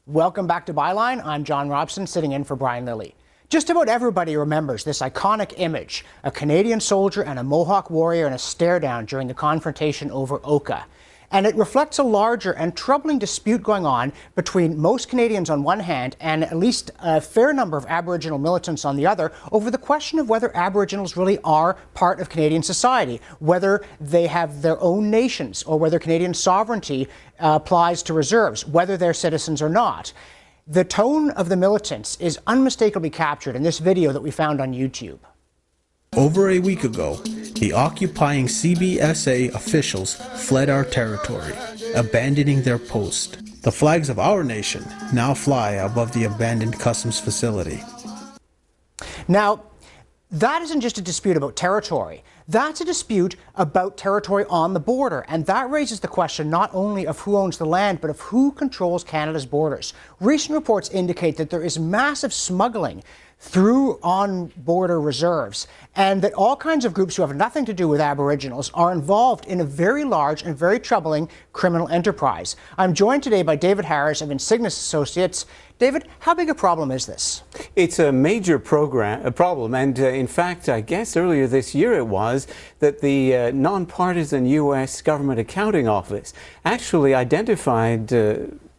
Welcome back to Byline. I'm John Robson, sitting in for Brian Lilly. Just about everybody remembers this iconic image, a Canadian soldier and a Mohawk warrior in a stare-down during the confrontation over Oka. And it reflects a larger and troubling dispute going on between most Canadians on one hand and at least a fair number of Aboriginal militants on the other over the question of whether Aboriginals really are part of Canadian society, whether they have their own nations or whether Canadian sovereignty applies to reserves, whether they're citizens or not. The tone of the militants is unmistakably captured in this video that we found on YouTube. Over a week ago, the occupying CBSA officials fled our territory, abandoning their post. The flags of our nation now fly above the abandoned customs facility. Now, that isn't just a dispute about territory. That's a dispute about territory on the border, and that raises the question not only of who owns the land, but of who controls Canada's borders. Recent reports indicate that there is massive smuggling through on-border reserves, and that all kinds of groups who have nothing to do with Aboriginals are involved in a very large and very troubling criminal enterprise. I'm joined today by David Harris of Insignis Associates. David, how big a problem is this? It's a major problem, and in fact, I guess earlier this year it was that the nonpartisan U.S. Government Accounting Office actually identified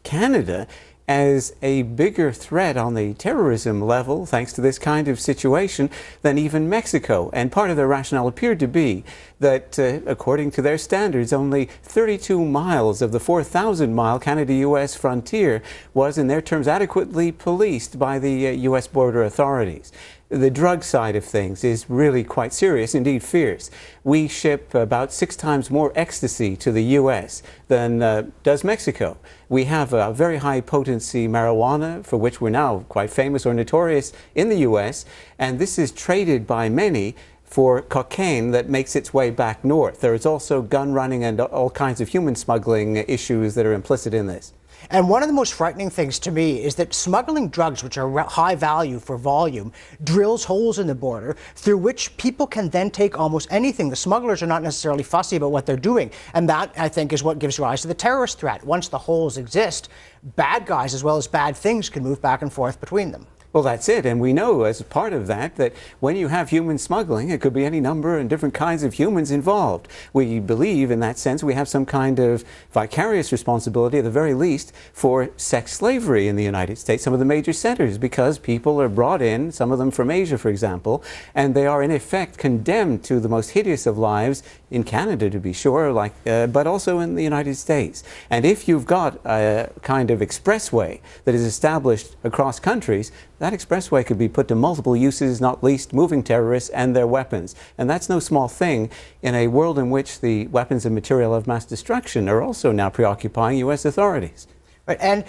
Canada as a bigger threat on the terrorism level, thanks to this kind of situation, than even Mexico. And part of their rationale appeared to be that, according to their standards, only 32 miles of the 4,000-mile Canada-U.S. frontier was, in their terms, adequately policed by the U.S. border authorities. The drug side of things is really quite serious, indeed fierce. We ship about 6 times more ecstasy to the U.S. than does Mexico. We have a very high potency marijuana, for which we're now quite famous or notorious in the U.S., and this is traded by many for cocaine that makes its way back north. There is also gun running and all kinds of human smuggling issues that are implicit in this. And one of the most frightening things to me is that smuggling drugs, which are high value for volume, drills holes in the border through which people can then take almost anything. The smugglers are not necessarily fussy about what they're doing. And that, I think, is what gives rise to the terrorist threat. Once the holes exist, bad guys as well as bad things can move back and forth between them. Well, that's it. And we know as part of that when you have human smuggling, it could be any number and different kinds of humans involved. We believe, in that sense, we have some kind of vicarious responsibility, at the very least, for sex slavery in the United States, some of the major centers, because people are brought in, some of them from Asia, for example, and they are in effect condemned to the most hideous of lives in Canada, to be sure, but also in the United States. And if you've got a kind of expressway that is established across countries, that expressway could be put to multiple uses, not least moving terrorists and their weapons. And that's no small thing in a world in which the weapons and material of mass destruction are also now preoccupying U.S. authorities. Right, and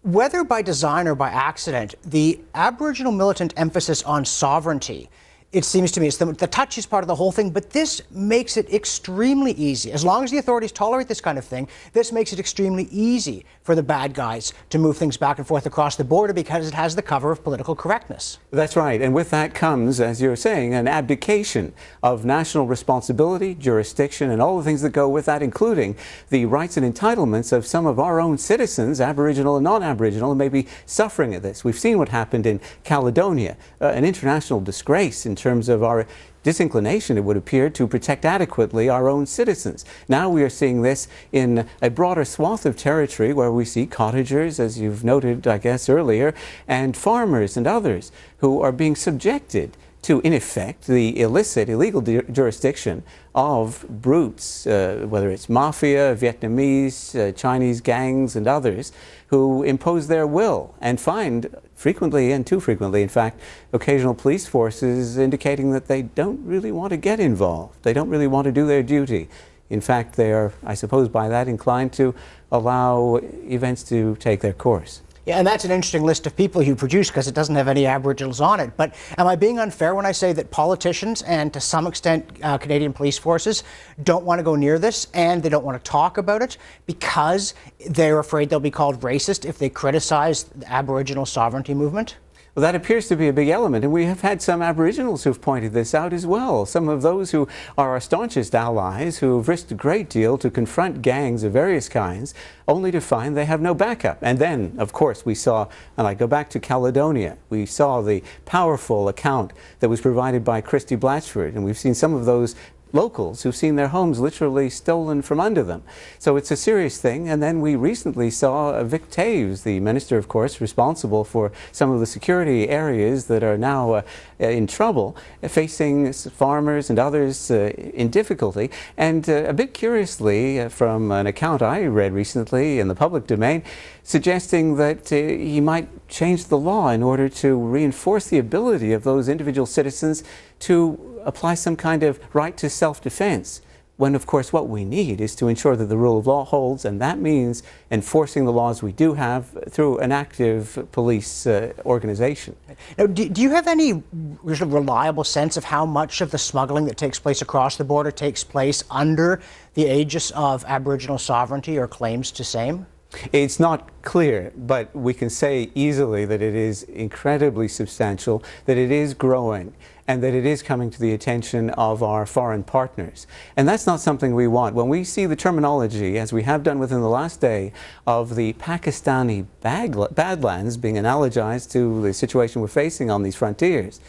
whether by design or by accident, the Aboriginal militant emphasis on sovereignty, it seems to me, it's the touchiest part of the whole thing, but this makes it extremely easy. As long as the authorities tolerate this kind of thing, this makes it extremely easy for the bad guys to move things back and forth across the border because it has the cover of political correctness. That's right. And with that comes, as you're saying, an abdication of national responsibility, jurisdiction, and all the things that go with that, including the rights and entitlements of some of our own citizens, Aboriginal and non-Aboriginal, who may be suffering at this. We've seen what happened in Caledonia, an international disgrace in terms of our disinclination, it would appear, to protect adequately our own citizens. Now we are seeing this in a broader swath of territory where we see cottagers, as you've noted, I guess, earlier, and farmers and others who are being subjected to, in effect, the illicit, illegal jurisdiction of brutes, whether it's mafia, Vietnamese, Chinese gangs, and others, who impose their will and find frequently, and too frequently, in fact, occasional police forces indicating that they don't really want to get involved. They don't really want to do their duty. In fact, they are, I suppose, by that inclined to allow events to take their course. Yeah, and that's an interesting list of people you produce because it doesn't have any Aboriginals on it. But am I being unfair when I say that politicians and to some extent Canadian police forces don't want to go near this and they don't want to talk about it because they're afraid they'll be called racist if they criticize the Aboriginal sovereignty movement? Well, that appears to be a big element, and we have had some Aboriginals who've pointed this out as well. Some of those who are our staunchest allies, who've risked a great deal to confront gangs of various kinds, only to find they have no backup. And then, of course, we saw, and I go back to Caledonia, we saw the powerful account that was provided by Christy Blatchford, and we've seen some of those locals who've seen their homes literally stolen from under them. So it's a serious thing. And then we recently saw Vic Taves, the minister, of course, responsible for some of the security areas that are now in trouble, facing farmers and others in difficulty. And a bit curiously, from an account I read recently in the public domain, suggesting that he might change the law in order to reinforce the ability of those individual citizens to apply some kind of right to self-defense, when of course what we need is to ensure that the rule of law holds, and that means enforcing the laws we do have through an active police organization. Now, do you have any reliable sense of how much of the smuggling that takes place across the border takes place under the aegis of Aboriginal sovereignty or claims to same? It's not clear, but we can say easily that it is incredibly substantial, that it is growing, and that it is coming to the attention of our foreign partners. And that's not something we want. When we see the terminology, as we have done within the last day, of the Pakistani Badlands being analogized to the situation we're facing on these frontiers,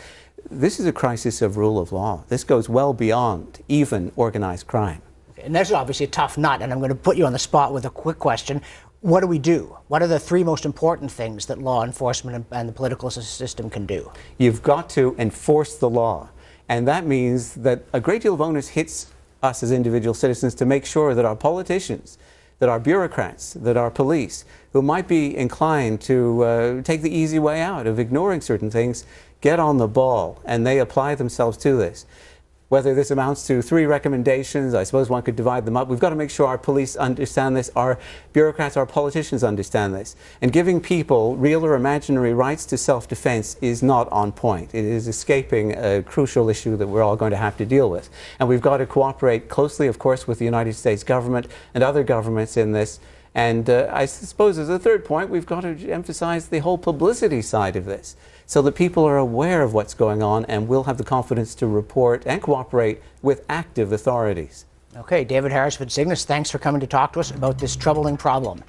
this is a crisis of rule of law. This goes well beyond even organized crime. And that's obviously a tough nut, and I'm going to put you on the spot with a quick question. What do we do? What are the three most important things that law enforcement and the political system can do? You've got to enforce the law. And that means that a great deal of onus hits us as individual citizens to make sure that our politicians, that our bureaucrats, that our police, who might be inclined to take the easy way out of ignoring certain things, get on the ball and they apply themselves to this. Whether this amounts to 3 recommendations, I suppose one could divide them up. We've got to make sure our police understand this, our bureaucrats, our politicians understand this. And giving people real or imaginary rights to self-defense is not on point. It is escaping a crucial issue that we're all going to have to deal with. And we've got to cooperate closely, of course, with the United States government and other governments in this. And I suppose as a third point, we've got to emphasize the whole publicity side of this, so that people are aware of what's going on and will have the confidence to report and cooperate with active authorities. Okay, David Harris of Cygnus, thanks for coming to talk to us about this troubling problem.